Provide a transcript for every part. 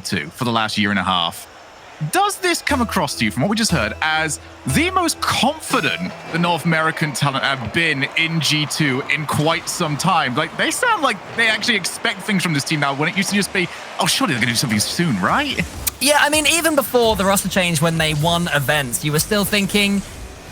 G2 for the last year and a half. Does this come across to you, from what we just heard, as the most confident the North American talent have been in G2 in quite some time? Like, they sound like they actually expect things from this team now, when it used to just be, oh, surely they're going to do something soon, right? Yeah, I mean, even before the roster change, when they won events, you were still thinking,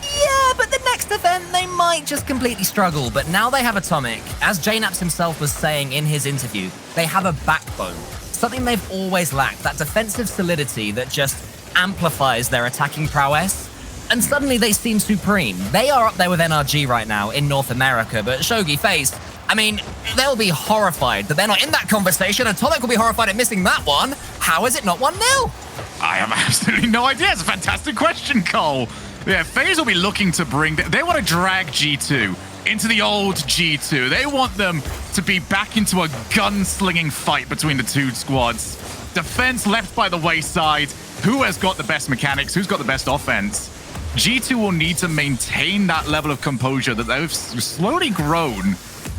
yeah, but the next event, they might just completely struggle. But now they have Atomic. As JNaps himself was saying in his interview, they have a backbone. Something they've always lacked, that defensive solidity that just amplifies their attacking prowess. And suddenly they seem supreme. They are up there with NRG right now in North America, but Shogi, FaZe, I mean, they'll be horrified that they're not in that conversation. Atomic will be horrified at missing that one. How is it not 1-0? I have absolutely no idea. It's a fantastic question, Cole. Yeah, FaZe will be looking to bring... They want to drag G2 into the old G2. They want them to be back into a gunslinging fight between the two squads. Defense left by the wayside. Who has got the best mechanics? Who's got the best offense? G2 will need to maintain that level of composure that they've slowly grown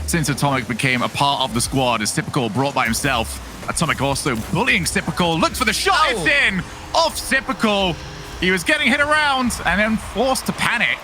since Atomic became a part of the squad, as Typical brought by himself. Atomic also bullying Typical. Looks for the shot. Oh. It's in. Off Typical. He was getting hit around and then forced to panic.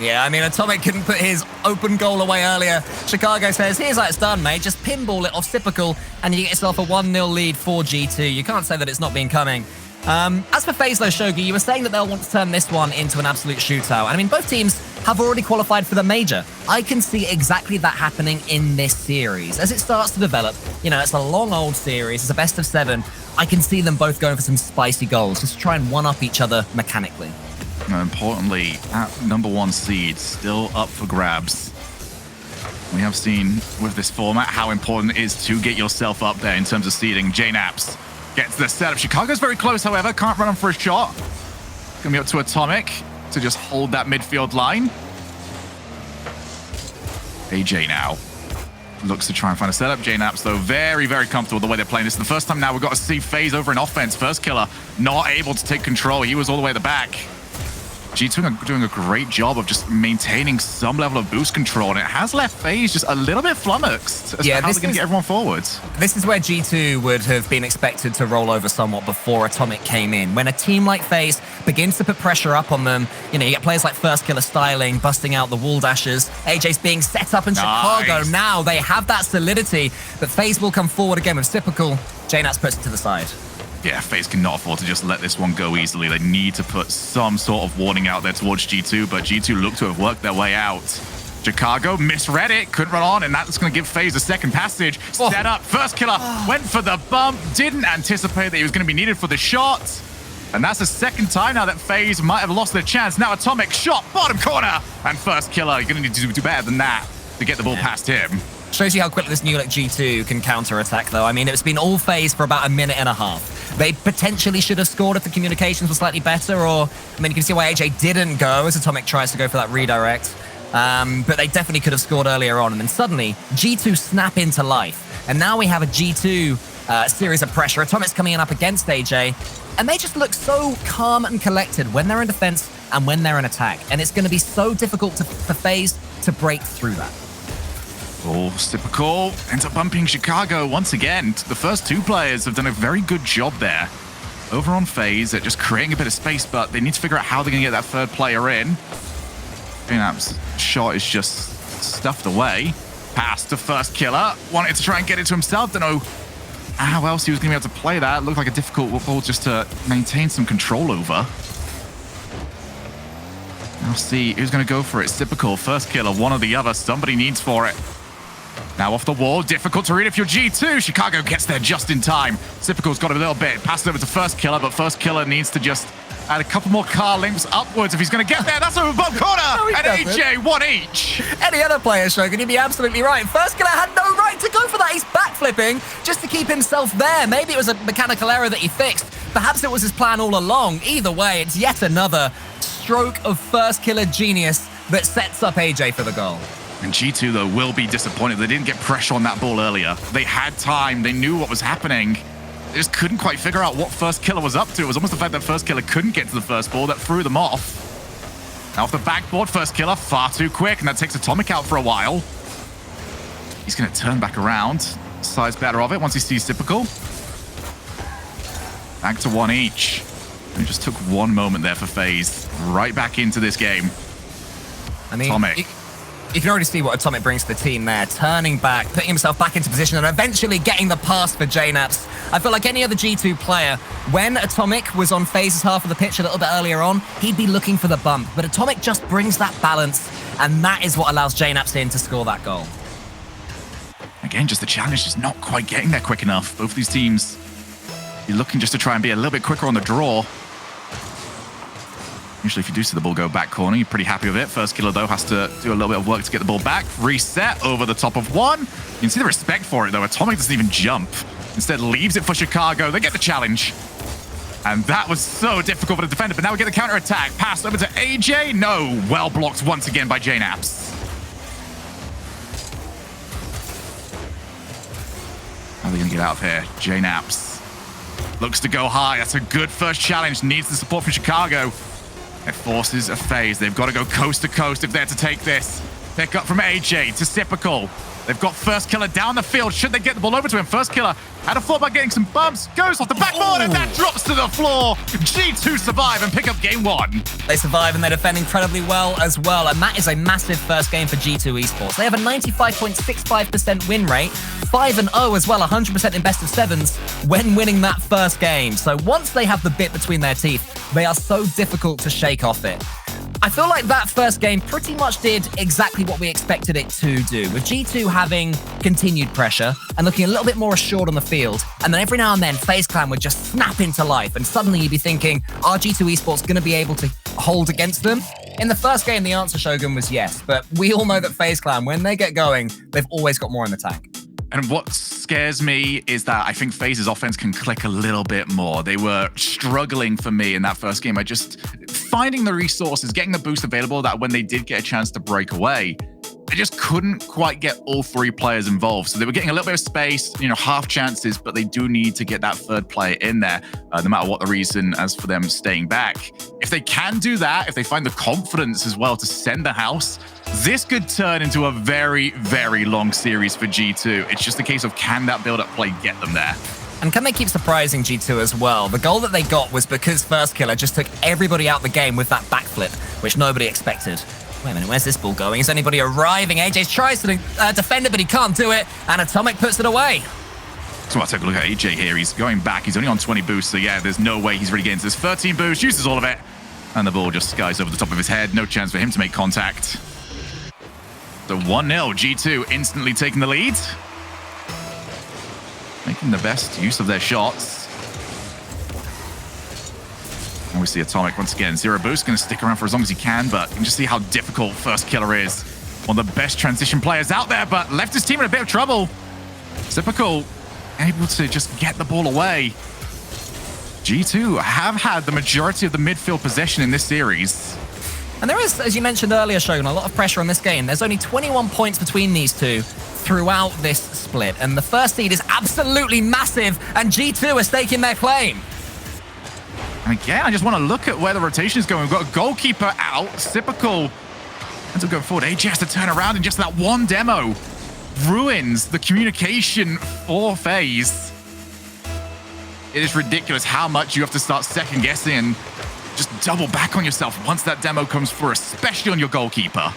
Yeah, I mean, Atomic couldn't put his open goal away earlier. Chicago says, here's how it's done, mate. Just pinball it off Typical and you get yourself a 1-0 lead for G2. You can't say that it's not been coming. As for FaZe, though, Shogi, you were saying that they'll want to turn this one into an absolute shootout. And I mean, both teams have already qualified for the major. I can see exactly that happening in this series. As it starts to develop, you know, it's a long old series. It's a best of 7. I can see them both going for some spicy goals, just to try and one-up each other mechanically. Importantly, that #1 seed still up for grabs. We have seen with this format how important it is to get yourself up there in terms of seeding. JNaps gets the setup. Chicago's very close, however. Can't run him for a shot. Gonna be up to Atomic to just hold that midfield line. AJ now looks to try and find a setup. JNaps, though, very, very comfortable the way they're playing. This is the first time now we've got to see FaZe over in offense. Firstkiller not able to take control. He was all the way at the back. G2 doing a great job of just maintaining some level of boost control, and it has left FaZe just a little bit flummoxed as to how they're going to get everyone forward. This is where G2 would have been expected to roll over somewhat before Atomic came in. When a team like FaZe begins to put pressure up on them, you know, you get players like Firstkiller styling, busting out the wall dashes. AJ's being set up in Chicago now. They have that solidity, but FaZe will come forward again with typical. JNaps puts it to the side. Yeah, FaZe cannot afford to just let this one go easily. They need to put some sort of warning out there towards G2, but G2 look to have worked their way out. Chicago misread it, couldn't run on, and that's going to give FaZe a second passage. Set up, Firstkiller went for the bump, didn't anticipate that he was going to be needed for the shot. And that's the second time now that FaZe might have lost their chance. Now Atomic shot, bottom corner, and Firstkiller, you're going to need to do better than that to get the ball past him. Shows you how quickly this new G2 can counter-attack, though. I mean, it's been all FaZe for about a minute and a half. They potentially should have scored if the communications were slightly better, or, I mean, you can see why AJ didn't go as Atomic tries to go for that redirect. But they definitely could have scored earlier on. And then suddenly, G2 snap into life. And now we have a G2 series of pressure. Atomic's coming in up against AJ. And they just look so calm and collected when they're in defense and when they're in attack. And it's going to be so difficult for FaZe to break through that. Oh, typical. Ends up bumping Chicago once again. The first two players have done a very good job there. Over on FaZe at just creating a bit of space, but they need to figure out how they're going to get that third player in. JNaps' shot is just stuffed away. Pass to Firstkiller. Wanted to try and get it to himself. Don't know how else he was going to be able to play that. It looked like a difficult ball just to maintain some control over. Now see who's going to go for it. Typical, Firstkiller, one or the other. Somebody needs for it. Now off the wall, difficult to read if you're G2. Chicago gets there just in time. Typical's got a little bit. Passes over to Firstkiller, but Firstkiller needs to just add a couple more car links upwards if he's going to get there. That's over above corner. No, and AJ, one each. Any other player, Shogun, you'd be absolutely right. Firstkiller had no right to go for that. He's backflipping just to keep himself there. Maybe it was a mechanical error that he fixed. Perhaps it was his plan all along. Either way, it's yet another stroke of Firstkiller genius that sets up AJ for the goal. And G2, though, will be disappointed. They didn't get pressure on that ball earlier. They had time. They knew what was happening. They just couldn't quite figure out what Firstkiller was up to. It was almost the fact that Firstkiller couldn't get to the first ball that threw them off. Now off the backboard, Firstkiller far too quick, and that takes Atomic out for a while. He's going to turn back around. Size better of it once he sees Typical. Back to one each. It just took one moment there for FaZe. Right back into this game. I mean, Atomic. You can already see what Atomic brings to the team there. Turning back, putting himself back into position, and eventually getting the pass for JNaps. I feel like any other G2 player, when Atomic was on FaZe's half of the pitch a little bit earlier on, he'd be looking for the bump. But Atomic just brings that balance, and that is what allows JNaps in to score that goal. Again, just the challenge is not quite getting there quick enough. Both of these teams, you're looking just to try and be a little bit quicker on the draw. Usually if you do see the ball go back corner, you're pretty happy with it. Firstkiller, though, has to do a little bit of work to get the ball back. Reset over the top of one. You can see the respect for it, though. Atomic doesn't even jump. Instead, leaves it for Chicago. They get the challenge. And that was so difficult for the defender. But now we get the counter-attack. Pass over to AJ. No. Well blocked once again by JNaps. How are they going to get out of here? JNaps looks to go high. That's a good first challenge. Needs the support from Chicago. It forces a FaZe. They've got to go coast to coast if they're to take this. Pick up from AJ to Typical. They've got Firstkiller down the field. Should they get the ball over to him? Firstkiller had a thought about getting some bumps. Goes off the backboard and that drops to the floor. G2 survive and pick up game one. They survive and they defend incredibly well as well. And that is a massive first game for G2 Esports. They have a 95.65% win rate. 5-0 as well, 100% in best of sevens when winning that first game. So once they have the bit between their teeth, they are so difficult to shake off it. I feel like that first game pretty much did exactly what we expected it to do, with G2 having continued pressure and looking a little bit more assured on the field. And then every now and then, FaZe Clan would just snap into life, and suddenly you'd be thinking, are G2 Esports going to be able to hold against them? In the first game, the answer, Shogun, was yes, but we all know that FaZe Clan, when they get going, they've always got more in the tank. And what scares me is that I think FaZe's offense can click a little bit more. They were struggling for me in that first game. Finding the resources, getting the boost available, that when they did get a chance to break away, they just couldn't quite get all three players involved. So they were getting a little bit of space, half chances, but they do need to get that third player in there, no matter what the reason as for them staying back. If they can do that, if they find the confidence as well to send the house, this could turn into a very, very long series for G2. It's just a case of, can that build-up play get them there? And can they keep surprising G2 as well? The goal that they got was because Firstkiller just took everybody out the game with that backflip, which nobody expected. Wait a minute, where's this ball going? Is anybody arriving? AJ tries to defend it, but he can't do it, and Atomic puts it away. So I'll take a look at AJ here. He's going back. He's only on 20 boosts, so yeah, there's no way he's really getting to this 13 boost. Uses all of it, and the ball just skies over the top of his head. No chance for him to make contact. So 1-0, G2 instantly taking the lead. Making the best use of their shots. And we see Atomic once again. 0 boost, going to stick around for as long as he can, but you can just see how difficult Firstkiller is. One of the best transition players out there, but left his team in a bit of trouble. Typical, able to just get the ball away. G2 have had the majority of the midfield possession in this series. And there is, as you mentioned earlier, Shogun, a lot of pressure on this game. There's only 21 points between these two throughout this split. And the first seed is absolutely massive, and G2 are staking their claim. And again, I just want to look at where the rotation is going. We've got a goalkeeper out. Typical ends up going forward. AJ has to turn around, and just that one demo ruins the communication for FaZe. It is ridiculous how much you have to start second guessing and just double back on yourself once that demo comes through, especially on your goalkeeper.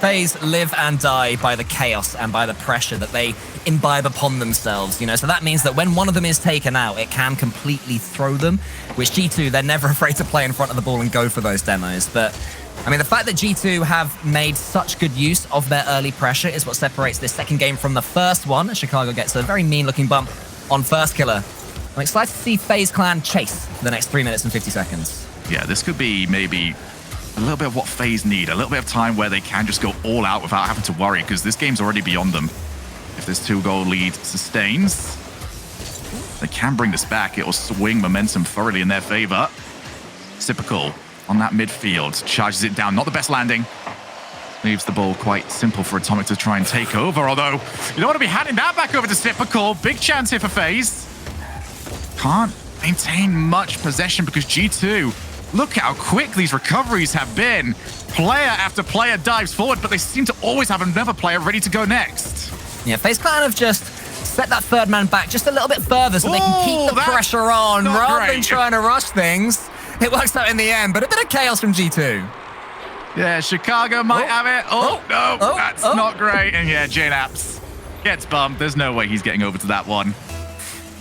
FaZe live and die by the chaos and by the pressure that they imbibe upon themselves, so that means that when one of them is taken out, it can completely throw them, which G2, they're never afraid to play in front of the ball and go for those demos. But I mean, the fact that G2 have made such good use of their early pressure is what separates this second game from the first one. Chicago gets a very mean-looking bump on Firstkiller. I'm excited to see FaZe Clan chase for the next 3 minutes and 50 seconds. Yeah, this could be maybe a little bit of what FaZe need, a little bit of time where they can just go all out without having to worry, because this game's already beyond them. If this 2-goal lead sustains, they can bring this back. It will swing momentum thoroughly in their favor. Typical on that midfield, charges it down. Not the best landing. Leaves the ball quite simple for Atomic to try and take over, although you don't want to be handing that back over to Typical. Big chance here for FaZe. Can't maintain much possession because G2, look how quick these recoveries have been. Player after player dives forward, but they seem to always have another player ready to go next. Yeah, FaZe Clan have just set that third man back just a little bit further so they can keep the pressure on rather than trying to rush things. It works out in the end, but a bit of chaos from G2. Yeah, Chicago might have it. That's not great. And yeah, JNAPS gets bumped. There's no way he's getting over to that one.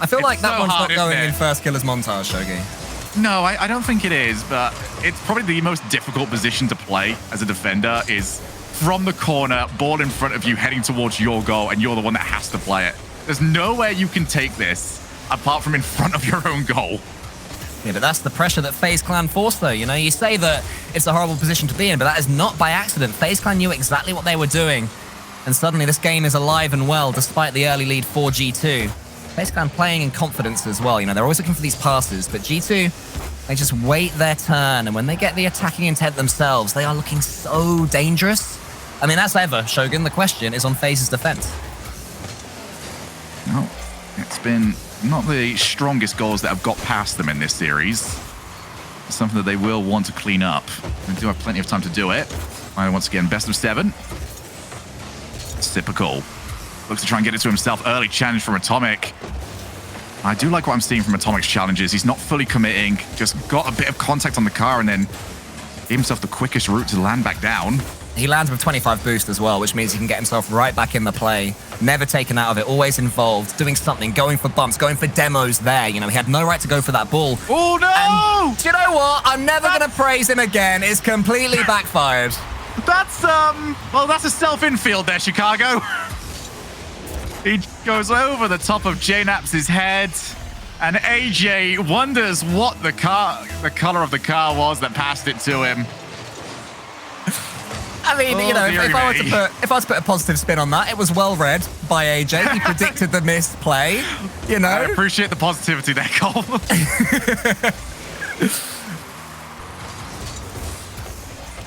I feel like that so one's hard, not going isn't it? in Firstkiller's montage, Shogi. No, I don't think it is, but it's probably the most difficult position to play as a defender is from the corner, ball in front of you, heading towards your goal, and you're the one that has to play it. There's nowhere you can take this apart from in front of your own goal. Yeah, but that's the pressure that FaZe Clan forced, though. You know, you say that it's a horrible position to be in, but that is not by accident. FaZe Clan knew exactly what they were doing, and suddenly this game is alive and well despite the early lead for G2. FaZe Clan playing in confidence as well. You know, they're always looking for these passes, but G2, they just wait their turn, and when they get the attacking intent themselves, they are looking so dangerous. I mean, as ever, Shogun, the question is on FaZe's defense. No, it's been not the strongest goals that have got past them in this series. It's something that they will want to clean up. They do have plenty of time to do it. And once again, best of 7. Typical. Looks to try and get it to himself. Early challenge from Atomic. I do like what I'm seeing from Atomic's challenges. He's not fully committing, just got a bit of contact on the car and then gave himself the quickest route to land back down. He lands with 25 boost as well, which means he can get himself right back in the play. Never taken out of it, always involved, doing something, going for bumps, going for demos there. You know, he had no right to go for that ball. Oh, no! And do you know what? I'm never going to praise him again. It's completely backfired. That's, well, that's a self-infield there, Chicago. He goes over the top of JNAPS' head, and AJ wonders what the color of the car was that passed it to him. I mean, you know, if I were to put a positive spin on that, it was well read by AJ. He predicted the missed play, you know. I appreciate the positivity there, Cole.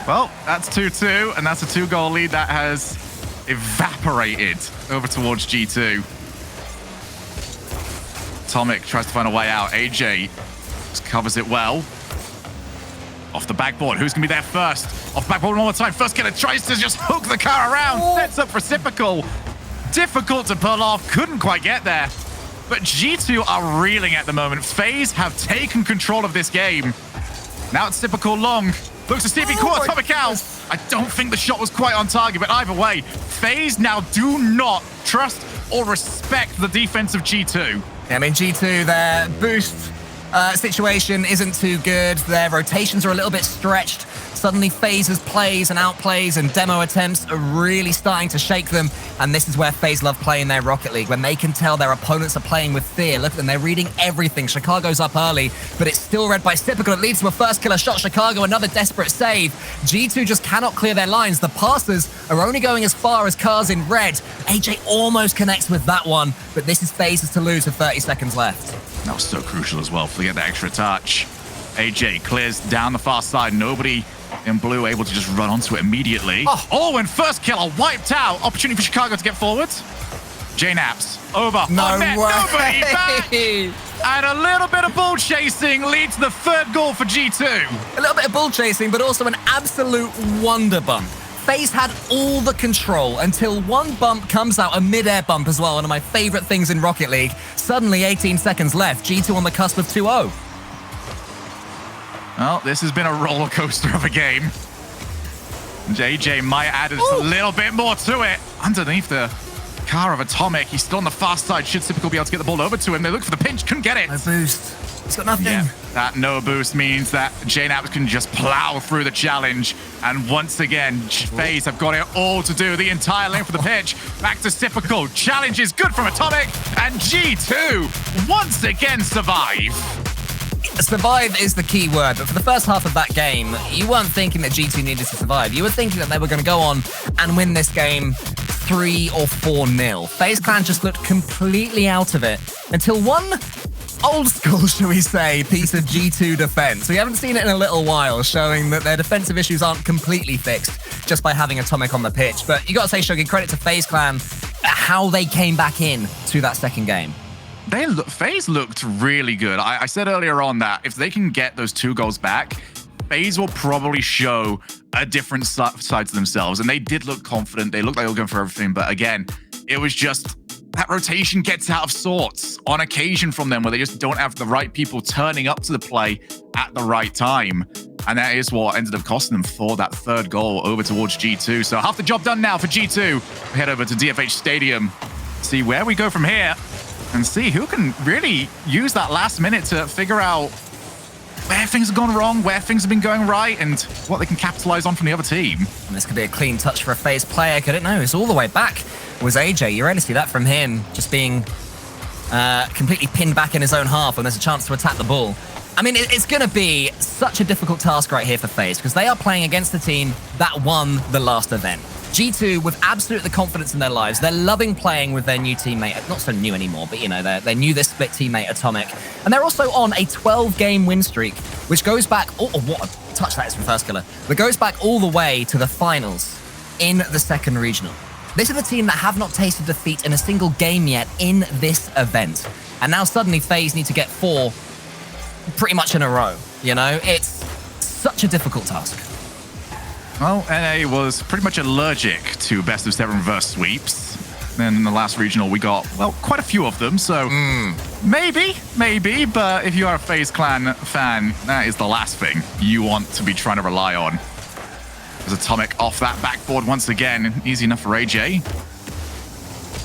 Well, that's 2-2, and that's a 2-goal lead that has evaporated over towards G2. Atomic tries to find a way out. AJ just covers it well. Off the backboard, who's gonna be there first? Off the backboard one more time. Firstkiller tries to just hook the car around. Sets up reciprocal. Difficult to pull off, couldn't quite get there. But G2 are reeling at the moment. FaZe have taken control of this game. Now it's typical long. Looks to see if he caught Atomic out. I don't think the shot was quite on target, but either way, FaZe now do not trust or respect the defense of G2. I mean, G2, their boost situation isn't too good. Their rotations are a little bit stretched. Suddenly, FaZe's plays and outplays and demo attempts are really starting to shake them. And this is where FaZe love playing their Rocket League, when they can tell their opponents are playing with fear. Look at them, they're reading everything. Chicago's up early, but it's still read by Typical. It leads to a Firstkiller shot. Chicago, another desperate save. G2 just cannot clear their lines. The passes are only going as far as cars in red. AJ almost connects with that one, but this is FaZe's to lose with 30 seconds left. That was so crucial as well, to get that extra touch. AJ clears down the far side. Nobody in blue able to just run onto it immediately. And Firstkiller wiped out. Opportunity for Chicago to get forward. JNAPS over. No way. Nobody back. And a little bit of ball chasing leads to the 3rd goal for G2. A little bit of ball chasing, but also an absolute wonder bump. FaZe had all the control until one bump comes out, a mid-air bump as well, one of my favorite things in Rocket League. Suddenly, 18 seconds left. G2 on the cusp of 2-0. Well, this has been a roller coaster of a game. JJ might add a little bit more to it. Underneath the car of Atomic, he's still on the fast side. Should Typical be able to get the ball over to him? They look for the pinch, couldn't get it. No boost. He's got nothing. Yeah, that no boost means that JNAPS can just plow through the challenge. And once again, FaZe have got it all to do. The entire length of the pitch. Back to Typical. Challenge is good from Atomic. And G2 once again survive. Survive is the key word, but for the first half of that game, you weren't thinking that G2 needed to survive. You were thinking that they were going to go on and win this game 3 or 4-0. FaZe Clan just looked completely out of it until one old school, shall we say, piece of G2 defense. We haven't seen it in a little while, showing that their defensive issues aren't completely fixed just by having Atomic on the pitch. But you got to say, Shogi, credit to FaZe Clan how they came back in to that second game. FaZe looked really good. I said earlier on that if they can get those 2 goals back, FaZe will probably show a different side to themselves. And they did look confident. They looked like they were going for everything. But again, it was just that rotation gets out of sorts on occasion from them, where they just don't have the right people turning up to the play at the right time. And that is what ended up costing them for that third goal over towards G2. So half the job done now for G2. We head over to DFH Stadium, see where we go from here, and see who can really use that last minute to figure out where things have gone wrong, where things have been going right, and what they can capitalize on from the other team. And this could be a clean touch for a FaZe player, could it? No, it's all the way back. It was AJ. You rarely see that from him, just being completely pinned back in his own half when there's a chance to attack the ball. I mean, it's going to be such a difficult task right here for FaZe, because they are playing against the team that won the last event. G2 with absolute confidence in their lives. They're loving playing with their new teammate. Not so new anymore, but, you know, they're new this split teammate, Atomic. And they're also on a 12-game win streak, which goes back... Oh, what a touch that is from Firstkiller. But goes back all the way to the finals in the second regional. This is the team that have not tasted defeat in a single game yet in this event. And now suddenly FaZe need to get 4 pretty much in a row. You know, it's such a difficult task. Well, NA was pretty much allergic to best of 7 reverse sweeps. Then in the last regional, we got, well, quite a few of them. So maybe, but if you are a FaZe Clan fan, that is the last thing you want to be trying to rely on. There's Atomic off that backboard once again. Easy enough for AJ.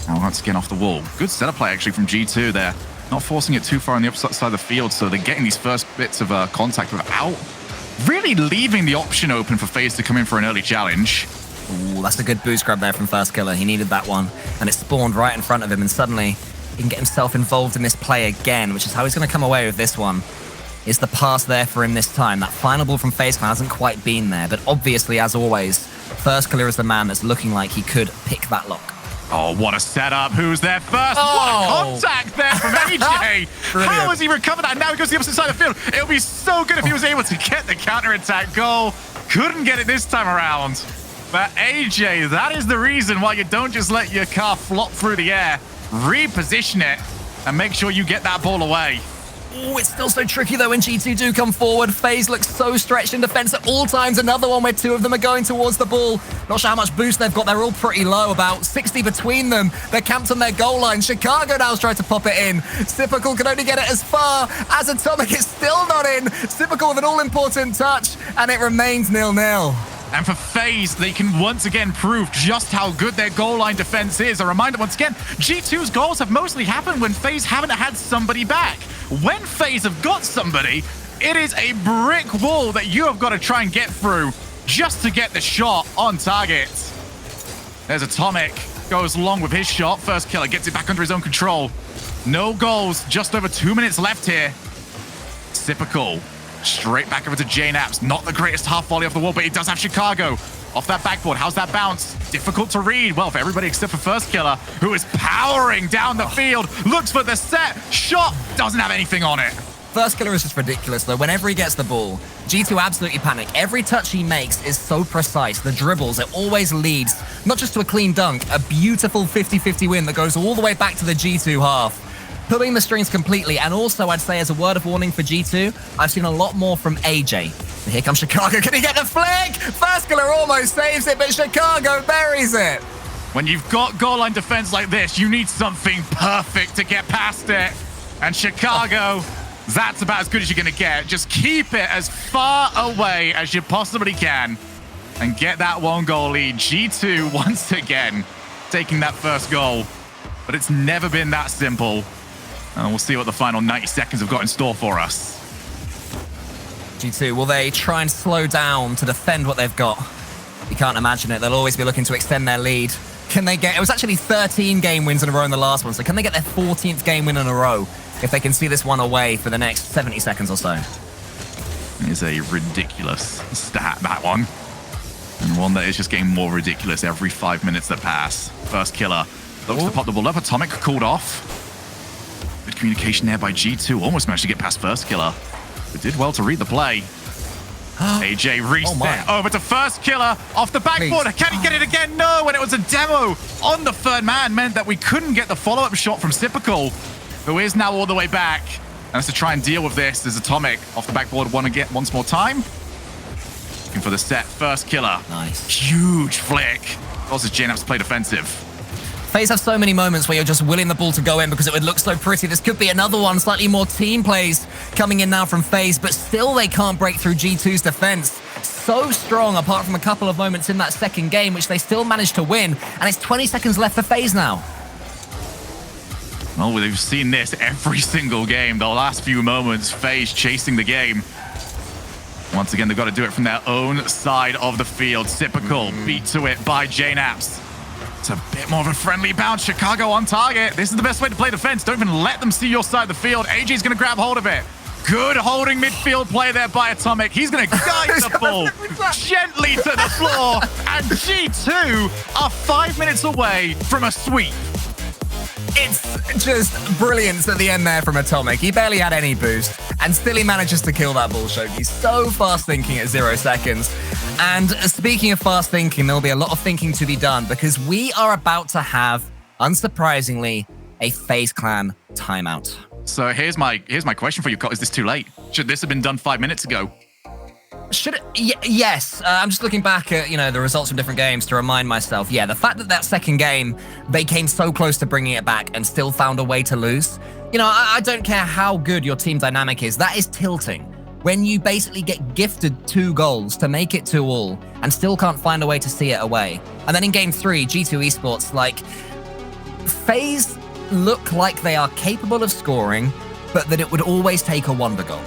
Now once again off the wall. Good setup play actually from G2 there. Not forcing it too far on the opposite side of the field, so they're getting these first bits of contact without really leaving the option open for FaZe to come in for an early challenge. Ooh, that's a good boost grab there from Firstkiller. He needed that one, and it spawned right in front of him, and suddenly he can get himself involved in this play again, which is how he's going to come away with this one. Is the pass there for him this time? That final ball from FaZe Clan hasn't quite been there, but obviously, as always, Firstkiller is the man that's looking like he could pick that lock. Oh, what a setup. Who's there first? Oh. What a contact there from AJ. How has he recovered that? Now he goes to the opposite side of the field. It would be so good if he was able to get the counter-attack goal. Couldn't get it this time around. But AJ, that is the reason why you don't just let your car flop through the air. Reposition it and make sure you get that ball away. Oh, it's still so tricky, though, when G2 do come forward. FaZe looks so stretched in defense at all times. Another one where 2 of them are going towards the ball. Not sure how much boost they've got. They're all pretty low, about 60 between them. They're camped on their goal line. Chicago now's trying to pop it in. Sypical can only get it as far as Atomic is still not in. Sypical with an all-important touch, and it remains 0-0. And for FaZe, they can once again prove just how good their goal line defense is. A reminder once again, G2's goals have mostly happened when FaZe haven't had somebody back. When FaZe have got somebody, it is a brick wall that you have got to try and get through just to get the shot on target. There's Atomic, goes long with his shot. Firstkiller gets it back under his own control. No goals, just over 2 minutes left here. Sypical. Straight back over to JNaps. Not the greatest half volley off the wall, but he does have Chicago. Off that backboard, how's that bounce? Difficult to read. Well, for everybody except for Firstkiller, who is powering down the field. Looks for the set. Shot. Doesn't have anything on it. Firstkiller is just ridiculous, though. Whenever he gets the ball, G2 absolutely panic. Every touch he makes is so precise. The dribbles, it always leads, not just to a clean dunk, a beautiful 50-50 win that goes all the way back to the G2 half. Pulling the strings completely, and also I'd say as a word of warning for G2, I've seen a lot more from AJ. And here comes Chicago. Can he get the flick? Firstkiller almost saves it, but Chicago buries it. When you've got goal line defense like this, you need something perfect to get past it. And Chicago, that's about as good as you're going to get. Just keep it as far away as you possibly can and get that 1-goal lead. G2 once again taking that first goal, but it's never been that simple. And we'll see what the final 90 seconds have got in store for us. G2, will they try and slow down to defend what they've got? You can't imagine it. They'll always be looking to extend their lead. Can they get... It was actually 13 game wins in a row in the last one, so can they get their 14th game win in a row if they can see this one away for the next 70 seconds or so? It is a ridiculous stat, that one. And one that is just getting more ridiculous every 5 minutes that pass. Firstkiller looks to pop the ball up. Atomic called off. Good communication there by G2. Almost managed to get past Firstkiller. But did well to read the play. AJ reset over to Firstkiller off the backboard. Please. Can he get it again? No, and it was a demo on the third man. Meant that we couldn't get the follow-up shot from Sypical, who is now all the way back. And has to try and deal with this. There's Atomic off the backboard once more time. Looking for the set. Firstkiller. Nice. Huge flick. Also, JNaps play defensive. FaZe have so many moments where you're just willing the ball to go in because it would look so pretty. This could be another one, slightly more team plays coming in now from FaZe, but still they can't break through G2's defense. So strong, apart from a couple of moments in that second game, which they still managed to win. And it's 20 seconds left for FaZe now. Well, we've seen this every single game. The last few moments, FaZe chasing the game. Once again, they've got to do it from their own side of the field. Typical, beat to it by JNaps. It's a bit more of a friendly bounce. Chicago on target. This is the best way to play defense. Don't even let them see your side of the field. AJ's going to grab hold of it. Good holding midfield play there by Atomic. He's going to guide the ball gently to the floor. And G2 are 5 minutes away from a sweep. It's just brilliance at the end there from Atomic. He barely had any boost, and still he manages to kill that ball, Shogi. So fast thinking at 0 seconds. And speaking of fast thinking, there'll be a lot of thinking to be done because we are about to have, unsurprisingly, a FaZe Clan timeout. So here's my question for you, Cole. Is this too late? Should this have been done 5 minutes ago? Should it? Yes. I'm just looking back at, the results from different games to remind myself. Yeah, the fact that second game, they came so close to bringing it back and still found a way to lose. I don't care how good your team dynamic is. That is tilting. When you basically get gifted 2 goals to make it 2-2 and still can't find a way to see it away. And then in game 3, G2 Esports, FaZe look like they are capable of scoring, but that it would always take a wonder goal.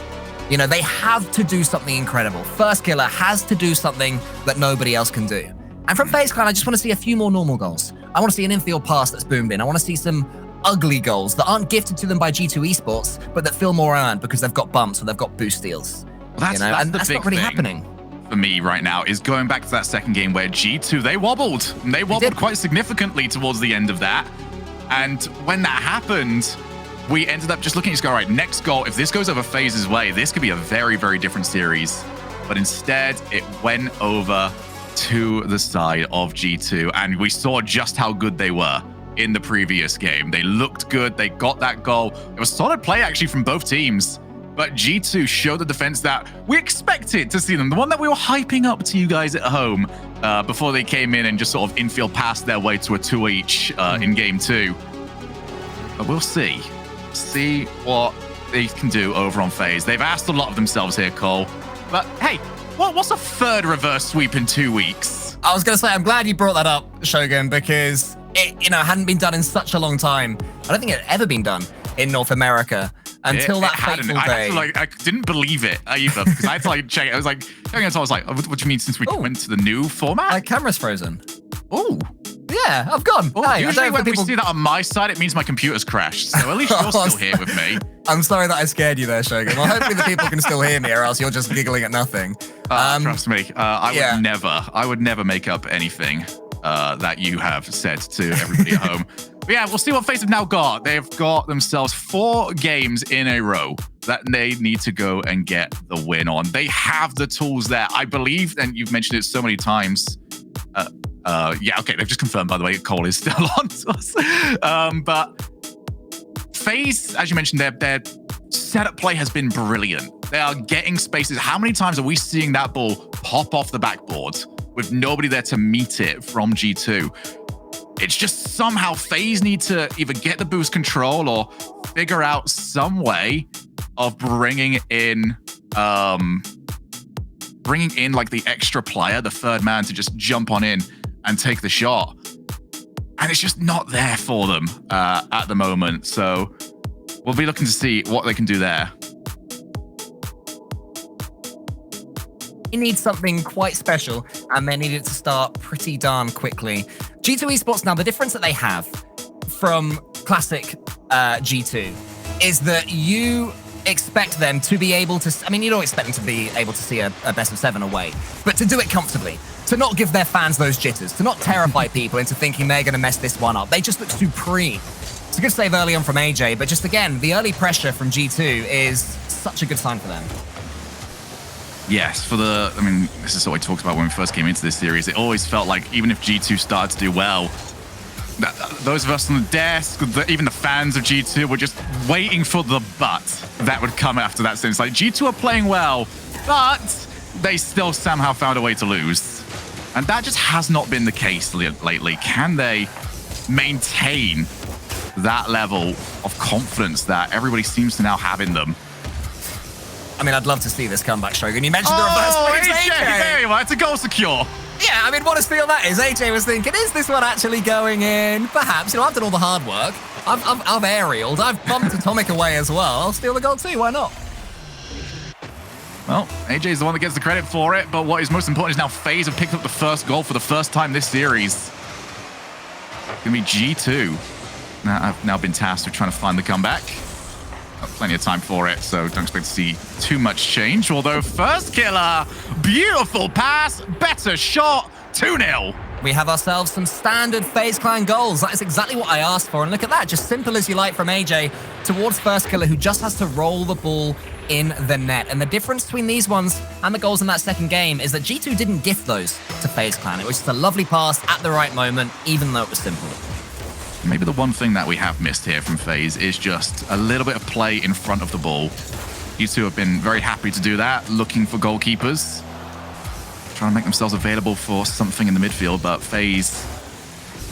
They have to do something incredible. Firstkiller has to do something that nobody else can do. And from FaZe Clan, I just want to see a few more normal goals. I want to see an infield pass that's boomed in. I want to see some ugly goals that aren't gifted to them by G2 Esports, but that feel more earned because they've got bumps or they've got boost steals. Well, that's not really happening for me right now, is going back to that second game where G2, they wobbled. They wobbled quite significantly towards the end of that. And when that happened, we ended up just looking at this, all right, next goal, if this goes over FaZe's way, this could be a very, very different series. But instead, it went over to the side of G2, and we saw just how good they were in the previous game. They looked good. They got that goal. It was solid play, actually, from both teams. But G2 showed the defense that we expected to see them, the one that we were hyping up to you guys at home before they came in and just sort of infield passed their way to a 2 each in game 2. But we'll see. See what they can do over on FaZe. They've asked a lot of themselves here, Cole. But hey, what's a third reverse sweep in 2 weeks? I was going to say, I'm glad you brought that up, Shogun, because it hadn't been done in such a long time. I don't think it had ever been done in North America until that fateful day. I didn't believe it either because I had to check it. I was like, what do you mean since we went to the new format? My camera's frozen. Oh. Yeah, I've gone. Oh, hey, usually when we see that on my side, it means my computer's crashed. So at least you're still here with me. I'm sorry that I scared you there, Shogun. Well, hopefully the people can still hear me, or else you're just giggling at nothing. Trust me, I would never make up anything that you have said to everybody at home. But yeah, we'll see what FaZe have now got. They've got themselves 4 games in a row that they need to go and get the win on. They have the tools there, I believe, and you've mentioned it so many times. Yeah, okay, they've just confirmed, by the way, Cole is still on to us. But FaZe, as you mentioned, their setup play has been brilliant. They are getting spaces. How many times are we seeing that ball pop off the backboard with nobody there to meet it from G2? It's just somehow FaZe need to either get the boost control or figure out some way of bringing in the extra player, the third man, to just jump on in and take the shot. And it's just not there for them at the moment. So we'll be looking to see what they can do there. They need something quite special, and they need it to start pretty darn quickly. G2 Esports now, the difference that they have from classic G2 is that you expect them to be able to, you don't expect them to be able to see a best of 7 away, but to do it comfortably, to not give their fans those jitters, to not terrify people into thinking they're going to mess this one up. They just look supreme. It's a good save early on from AJ, but just again, the early pressure from G2 is such a good sign for them. Yes, this is what we talked about when we first came into this series. It always felt like even if G2 started to do well, those of us on the desk, even the fans of G2 were just waiting for the but that would come after that. So it's like G2 are playing well, but they still somehow found a way to lose. And that just has not been the case lately. Can they maintain that level of confidence that everybody seems to now have in them. I mean, I'd love to see this comeback, Shogun. You mentioned the reverse. Oh, AJ! There you are. It's a goal secure. Yeah, I mean, what a steal that is. AJ was thinking, is this one actually going in? Perhaps. You know, I've done all the hard work. I've aerialed. I've bumped Atomic away as well. I'll steal the goal too. Why not? Well, AJ is the one that gets the credit for it, but what is most important is now FaZe have picked up the first goal for the first time this series. It's going to be G2. I've now been tasked with trying to find the comeback. Got plenty of time for it, so don't expect to see too much change. Although Firstkiller, beautiful pass, better shot, 2-0. We have ourselves some standard FaZe Clan goals. That is exactly what I asked for. And look at that, just simple as you like from AJ towards Firstkiller, who just has to roll the ball in the net. And the difference between these ones and the goals in that second game is that G2 didn't gift those to FaZe Clan. It was just a lovely pass at the right moment, even though it was simple. Maybe the one thing that we have missed here from FaZe is just a little bit of play in front of the ball. G2 have been very happy to do that, looking for goalkeepers, trying to make themselves available for something in the midfield, but FaZe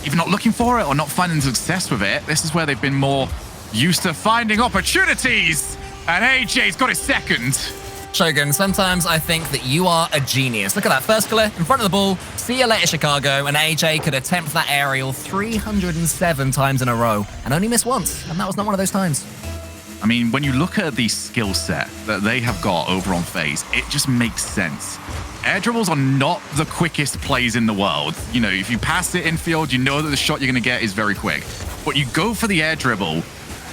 either not looking for it or not finding success with it. This is where they've been more used to finding opportunities, and AJ's got his second. Shogun, sometimes I think that you are a genius. Look at that, Firstkiller in front of the ball. See you later, Chicago. And AJ could attempt that aerial 307 times in a row and only miss once. And that was not one of those times. I mean, when you look at the skill set that they have got over on FaZe, it just makes sense. Air dribbles are not the quickest plays in the world. You know, if you pass it infield, you know that the shot you're going to get is very quick. But you go for the air dribble,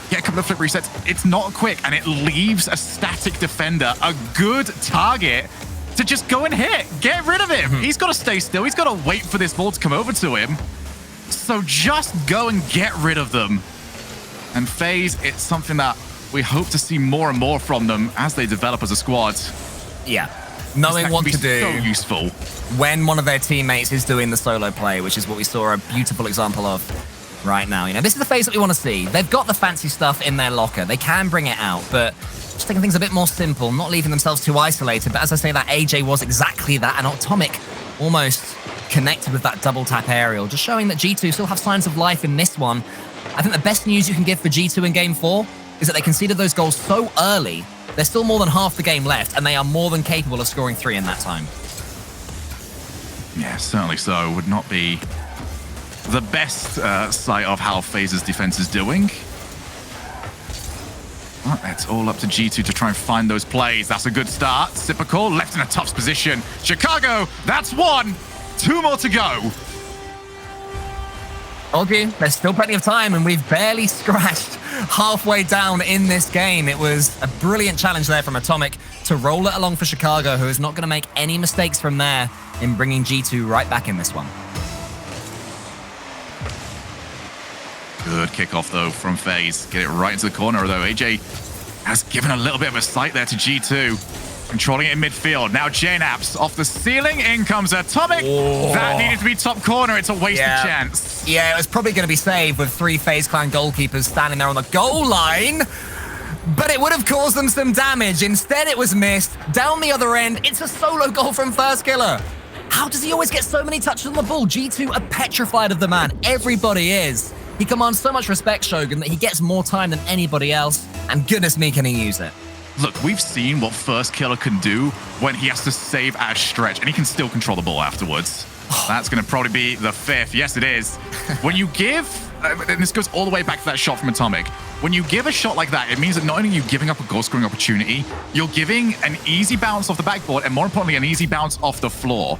get a couple of flip resets, it's not quick, and it leaves a static defender a good target to just go and hit. Get rid of him. He's got to stay still. He's got to wait for this ball to come over to him. So just go and get rid of them. And FaZe, it's something that we hope to see more and more from them as they develop as a squad. Yeah. Knowing what to do. So useful. When one of their teammates is doing the solo play, which is what we saw a beautiful example of right now. You know, this is the FaZe that we want to see. They've got the fancy stuff in their locker. They can bring it out, but just taking things a bit more simple, not leaving themselves too isolated. But as I say, that AJ was exactly that, and Atomic almost connected with that double tap aerial, just showing that G2 still have signs of life in this one. I think the best news you can give for G2 in Game 4 is that they conceded those goals so early. There's still more than half the game left, and they are more than capable of scoring 3 in that time. Yeah, certainly so. Would not be the best sight of how FaZe's defense is doing. Well, it's all up to G2 to try and find those plays. That's a good start. Typical, left in a tough position. Chicago, that's 1. 2 more to go. Told you, there's still plenty of time, and we've barely scratched halfway down in this game. It was a brilliant challenge there from Atomic to roll it along for Chicago, who is not going to make any mistakes from there in bringing G2 right back in this one. Good kickoff, though, from FaZe. Get it right into the corner, although AJ has given a little bit of a sight there to G2. Controlling it in midfield. Now JNaps off the ceiling. In comes Atomic. Oh. That needed to be top corner. It's a wasted chance. Yeah, it was probably going to be saved with 3 FaZe Clan goalkeepers standing there on the goal line. But it would have caused them some damage. Instead, it was missed. Down the other end, it's a solo goal from Firstkiller. How does he always get so many touches on the ball? G2 are petrified of the man. Everybody is. He commands so much respect, Shogun, that he gets more time than anybody else. And goodness me, can he use it. Look, we've seen what Firstkiller can do when he has to save at a stretch, and he can still control the ball afterwards. That's going to probably be the 5th. Yes, it is. When you give, and this goes all the way back to that shot from Atomic, when you give a shot like that, it means that not only are you giving up a goal-scoring opportunity, you're giving an easy bounce off the backboard, and more importantly, an easy bounce off the floor.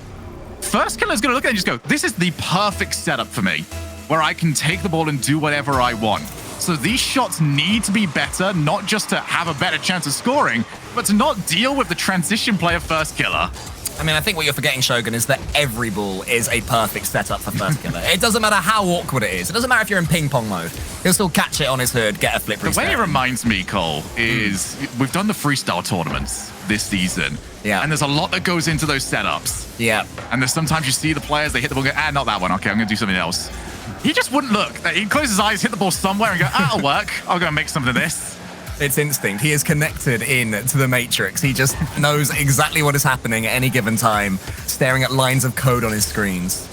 Firstkiller's going to look at it and just go, this is the perfect setup for me, where I can take the ball and do whatever I want. So these shots need to be better, not just to have a better chance of scoring, but to not deal with the transition play of Firstkiller. I mean, I think what you're forgetting, Shogun, is that every ball is a perfect setup for Firstkiller. It doesn't matter how awkward it is. It doesn't matter if you're in ping-pong mode. He'll still catch it on his hood, get a flip reset. The way it reminds me, Cole, is we've done the freestyle tournaments this season. Yeah. And there's a lot that goes into those setups. Yeah. And there's sometimes you see the players, they hit the ball and go, not that one. Okay, I'm going to do something else. He just wouldn't look. He'd close his eyes, hit the ball somewhere and go, that'll work. I'll go and make something of this. It's instinct. He is connected in to the Matrix. He just knows exactly what is happening at any given time, staring at lines of code on his screens.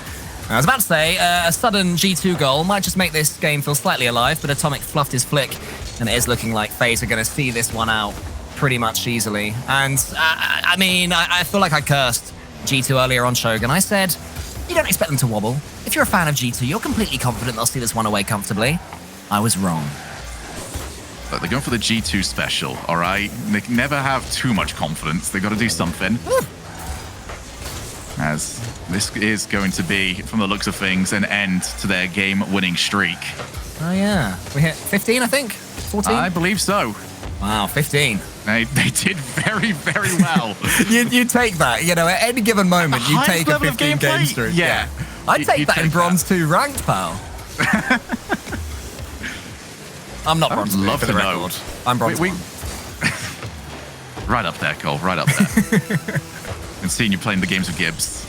I was about to say, a sudden G2 goal might just make this game feel slightly alive, but Atomic fluffed his flick, and it is looking like FaZe are going to see this one out pretty much easily. And, I mean, I feel like I cursed G2 earlier on Shogun. I said, you don't expect them to wobble. If you're a fan of G2, you're completely confident they'll see this one away comfortably. I was wrong. But they're going for the G2 special, all right? They can never have too much confidence. They've got to do something. As this is going to be, from the looks of things, an end to their game-winning streak. Oh, yeah. We hit 15, I think? 14? I believe so. Wow, 15. They did very, very well. you take that. You know, at any given moment, you take a 15-game streak. Yeah. I'd take that in Bronze 2 ranked, pal. I'm not Bronze 2 for the record. I'm Bronze 1. Right up there, Cole. Right up there. And seeing you playing the games with Gibbs.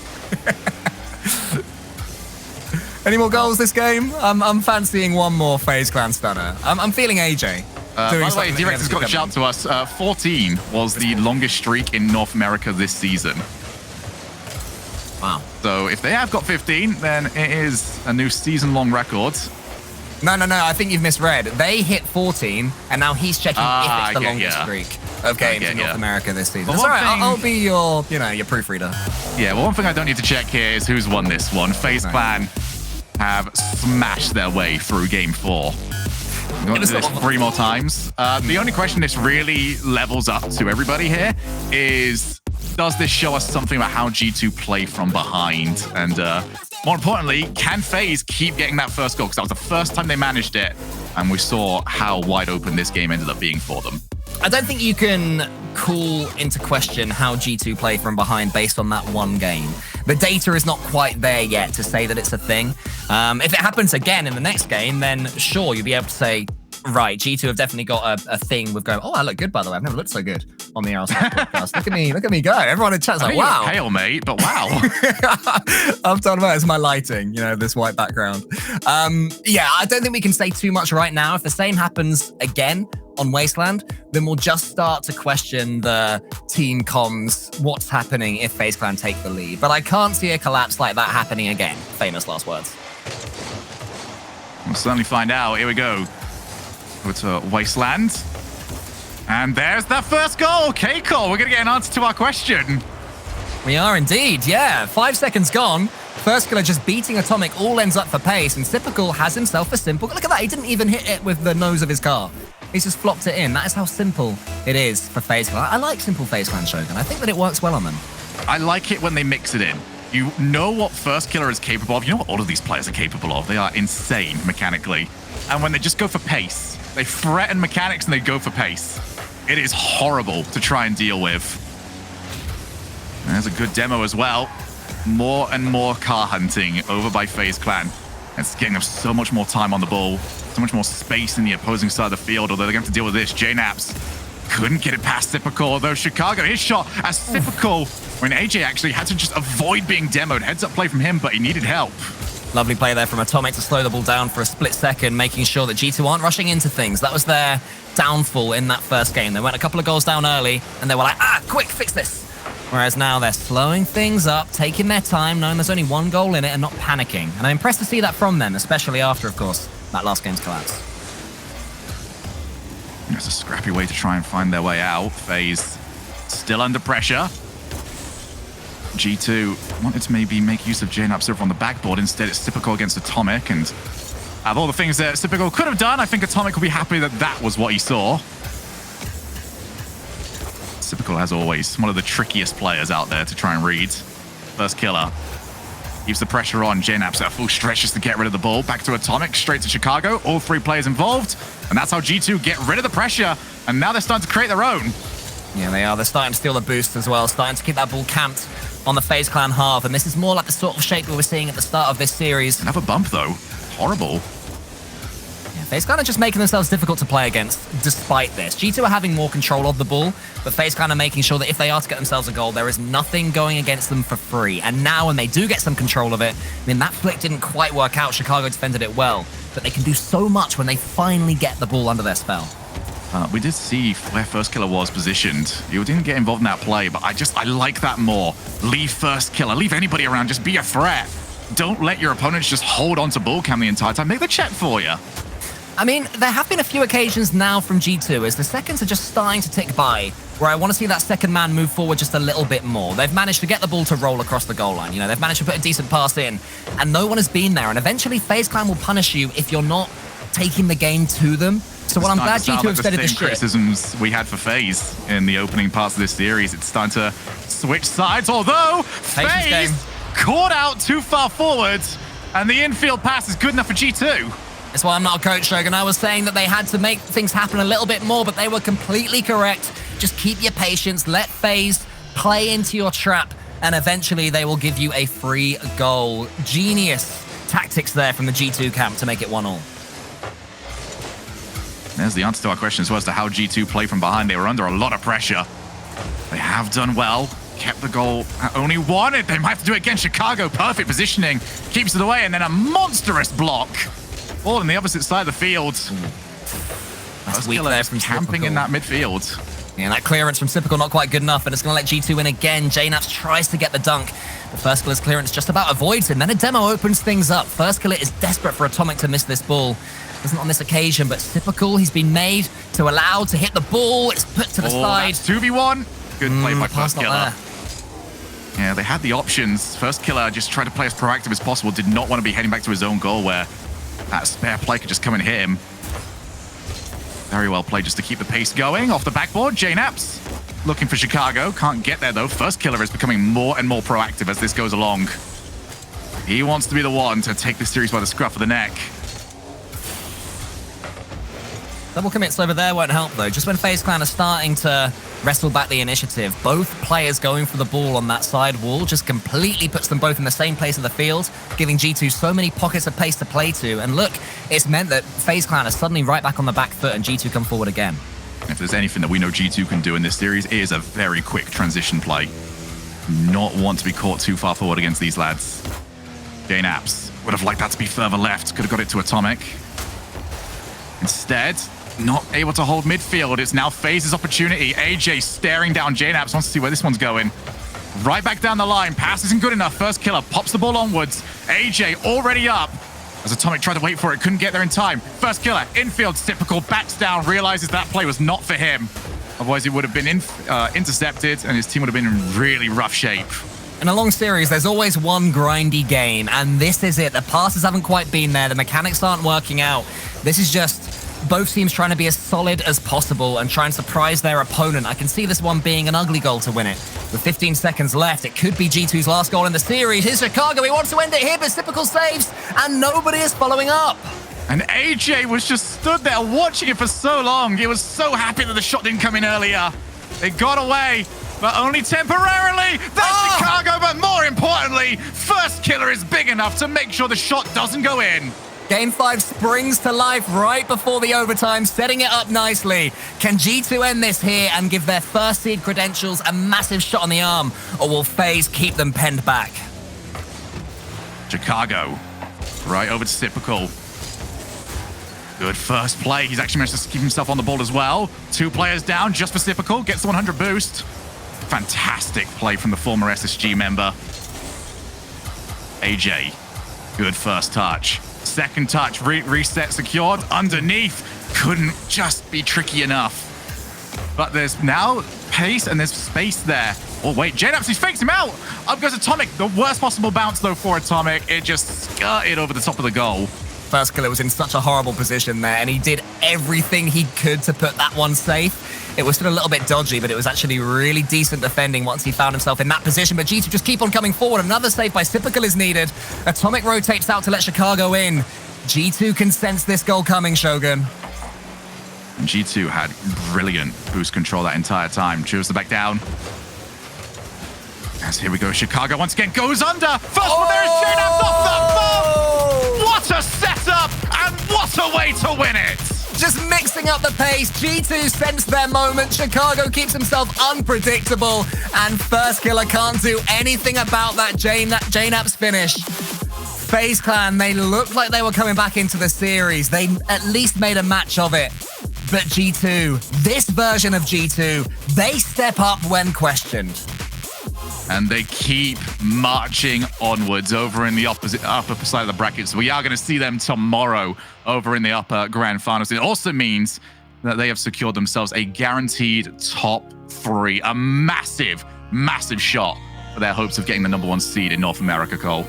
Any more goals this game? I'm fancying one more FaZe Clan stunner. I'm feeling AJ. By the way, Direct has got a shout to us. 14 was the longest streak in North America this season. Wow. So if they have got 15, then it is a new season-long record. No. I think you've misread. They hit 14, and now he's checking if it's the longest streak of games in North America this season. That's all right. I'll be your proofreader. Yeah, well, one thing I don't need to check here is who's won this one. FaZe Clan have smashed their way through Game 4. I'm going to do this 3 more times. The only question this really levels up to everybody here is, does this show us something about how G2 play from behind? And more importantly, can FaZe keep getting that first goal? Because that was the first time they managed it, and we saw how wide open this game ended up being for them. I don't think you can call into question how G2 play from behind based on that one game. The data is not quite there yet to say that it's a thing. If it happens again in the next game, then sure, you'll be able to say, right, G2 have definitely got a thing with going, oh, I look good, by the way. I've never looked so good on the RLCS podcast. Look at me go. Everyone in chat's like, wow. You're pale, mate, but wow. I'm talking about it's my lighting, this white background. Yeah, I don't think we can say too much right now. If the same happens again on Wasteland, then we'll just start to question the team comms, what's happening if FaZe Clan take the lead. But I can't see a collapse like that happening again. Famous last words. We'll certainly find out. Here we go. Over to Wasteland. And there's that first goal. Okay, Cole, we're going to get an answer to our question. We are indeed, yeah. 5 seconds gone. Firstkiller just beating Atomic, all ends up for pace, and Typical has himself a simple... Look at that, he didn't even hit it with the nose of his car. He's just flopped it in. That is how simple it is for FaZe Clan. I like simple FaZe Clan, Shogun. I think that it works well on them. I like it when they mix it in. You know what Firstkiller is capable of. You know what all of these players are capable of. They are insane mechanically. And when they just go for pace, they threaten mechanics and they go for pace. It is horrible to try and deal with. And there's a good demo as well. More and more car hunting over by FaZe Clan. It's getting them so much more time on the ball, so much more space in the opposing side of the field, although they're going to have to deal with this. JNaps couldn't get it past Typical, although Chicago, his shot as Typical, when AJ actually had to just avoid being demoed. Heads up play from him, but he needed help. Lovely play there from Atomic to slow the ball down for a split second, making sure that G2 aren't rushing into things. That was their downfall in that first game. They went a couple of goals down early, and they were like, quick, fix this. Whereas now they're slowing things up, taking their time, knowing there's only one goal in it and not panicking. And I'm impressed to see that from them, especially after, of course, that last game's collapse. It's a scrappy way to try and find their way out. FaZe still under pressure. G2 wanted to maybe make use of JNaps over on the backboard. Instead, it's Typical against Atomic. And out of all the things that Typical could have done, I think Atomic will be happy that that was what he saw. Typical, as always, one of the trickiest players out there to try and read. Firstkiller keeps the pressure on. JNaps at full stretch just to get rid of the ball. Back to Atomic, straight to Chicago. All 3 players involved. And that's how G2 get rid of the pressure. And now they're starting to create their own. Yeah, they are. They're starting to steal the boost as well, starting to keep that ball camped on the FaZe Clan half. And this is more like the sort of shape we were seeing at the start of this series. Another bump, though. Horrible. FaZe Clan are just making themselves difficult to play against despite this. G2 are having more control of the ball, but FaZe Clan are making sure that if they are to get themselves a goal, there is nothing going against them for free. And now when they do get some control of it, I mean, that flick didn't quite work out. Chicago defended it well, but they can do so much when they finally get the ball under their spell. We did see where Firstkiller was positioned. He didn't get involved in that play, but I like that more. Leave Firstkiller, leave anybody around, just be a threat. don't let your opponents just hold on to ball cam the entire time. Make the check for you. I mean, there have been a few occasions now from G2 as the seconds are just starting to tick by where I want to see that second man move forward just a little bit more. They've managed to get the ball to roll across the goal line. You know, they've managed to put a decent pass in, and no one has been there. And eventually, FaZe Clan will punish you if you're not taking the game to them. So what I'm glad G2 have steadied this shit. Criticisms we had for FaZe in the opening parts of this series. It's starting to switch sides, although FaZe caught out too far forward, and the infield pass is good enough for G2. That's why I'm not a coach, Shogun. I was saying that they had to make things happen a little bit more, but they were completely correct. Just keep your patience, let FaZe play into your trap, and eventually they will give you a free goal. Genius tactics there from the G2 camp to make it 1-1. There's the answer to our question as well as to how G2 play from behind. They were under a lot of pressure. They have done well, kept the goal at only 1. They might have to do it against Chicago. Perfect positioning, keeps it away, and then a monstrous block. All on the opposite side of the field. That's weak there from camping Typical in that midfield. Yeah, that clearance from Typical not quite good enough, and it's going to let G2 in again. JNaps tries to get the dunk. The Firstkiller's clearance just about avoids him. Then a demo opens things up. Firstkiller is desperate for Atomic to miss this ball. Doesn't on this occasion, but Typical, he's been made to allow to hit the ball. It's put to the side. That's 2v1. Good play by Firstkiller. Yeah, they had the options. Firstkiller just tried to play as proactive as possible. Did not want to be heading back to his own goal where that spare play could just come and hit him. Very well played just to keep the pace going. Off the backboard, JNaps looking for Chicago. Can't get there though. Firstkiller is becoming more and more proactive as this goes along. He wants to be the one to take this series by the scruff of the neck. Double commits over there won't help though. Just when FaZe Clan are starting to wrestle back the initiative, both players going for the ball on that side wall just completely puts them both in the same place in the field, giving G2 so many pockets of pace to play to. And look, it's meant that FaZe Clan are suddenly right back on the back foot and G2 come forward again. If there's anything that we know G2 can do in this series, it is a very quick transition play. Not want to be caught too far forward against these lads. JNaps would have liked that to be further left. Could have got it to Atomic. Instead, not able to hold midfield. It's now FaZe's opportunity. AJ staring down JNaps, wants to see where this one's going. Right back down the line. Pass isn't good enough. Firstkiller pops the ball onwards. AJ already up. As Atomic tried to wait for it, couldn't get there in time. Firstkiller, infield, Typical, backs down, realizes that play was not for him. Otherwise, he would have been intercepted, and his team would have been in really rough shape. In a long series, there's always one grindy game, and this is it. The passes haven't quite been there. The mechanics aren't working out. This is just both teams trying to be as solid as possible and try and surprise their opponent. I can see this one being an ugly goal to win it. With 15 seconds left, it could be G2's last goal in the series. Here's Chicago. He wants to end it here, but Typical saves, and nobody is following up. And AJ was just stood there watching it for so long. He was so happy that the shot didn't come in earlier. It got away, but only temporarily. That's Chicago, but more importantly, Firstkiller is big enough to make sure the shot doesn't go in. Game 5 springs to life right before the overtime, setting it up nicely. Can G2 end this here and give their first seed credentials a massive shot on the arm, or will FaZe keep them penned back? Chicago, right over to Typical. Good first play. He's actually managed to keep himself on the ball as well. 2 players down just for Typical. Gets the 100 boost. Fantastic play from the former SSG member. AJ, good first touch. Second touch, reset secured. Underneath, couldn't just be tricky enough. But there's now pace and there's space there. Oh wait, JNaps, he fakes him out. Up goes Atomic. The worst possible bounce though for Atomic. It just skirted over the top of the goal. Firstkiller was in such a horrible position there, and he did everything he could to put that one safe. It was still a little bit dodgy, but it was actually really decent defending once he found himself in that position. But G2 just keep on coming forward. Another save by Typical is needed. Atomic rotates out to let Chicago in. G2 can sense this goal coming, Shogun. And G2 had brilliant boost control that entire time. Cheers the back down. As here we go, Chicago once again goes under. First one there is JNaps off the ball. What a setup and what a way to win it. Just mixing up the pace. G2 sense their moment. Chicago keeps himself unpredictable, and Firstkiller can't do anything about that JNaps finish. FaZe Clan, they looked like they were coming back into the series. They at least made a match of it. But G2, this version of G2, they step up when questioned. And they keep marching onwards over in the upper side of the brackets. We are going to see them tomorrow over in the upper grand finals. It also means that they have secured themselves a guaranteed top 3. A massive, massive shot for their hopes of getting the #1 seed in North America, Cole.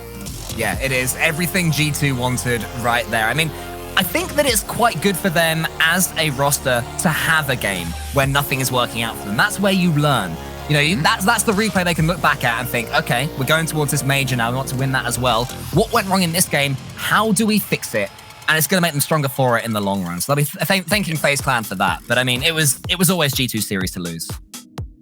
Yeah, it is. Everything G2 wanted right there. I mean, I think that it's quite good for them as a roster to have a game where nothing is working out for them. That's where you learn. You know, that's the replay they can look back at and think, okay, we're going towards this major now. We want to win that as well. What went wrong in this game? How do we fix it? And it's going to make them stronger for it in the long run. So they'll be thanking FaZe Clan for that. But I mean, it was always G2's series to lose.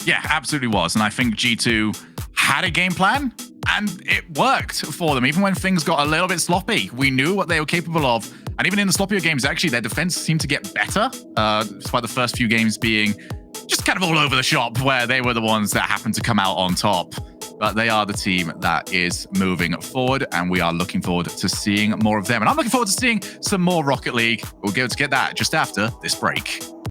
Yeah, absolutely was. And I think G2 had a game plan and it worked for them. Even when things got a little bit sloppy, we knew what they were capable of. And even in the sloppier games, actually, their defense seemed to get better, despite the first few games being just kind of all over the shop, where they were the ones that happened to come out on top. But they are the team that is moving forward, and we are looking forward to seeing more of them. And I'm looking forward to seeing some more Rocket League. We'll go to get that just after this break.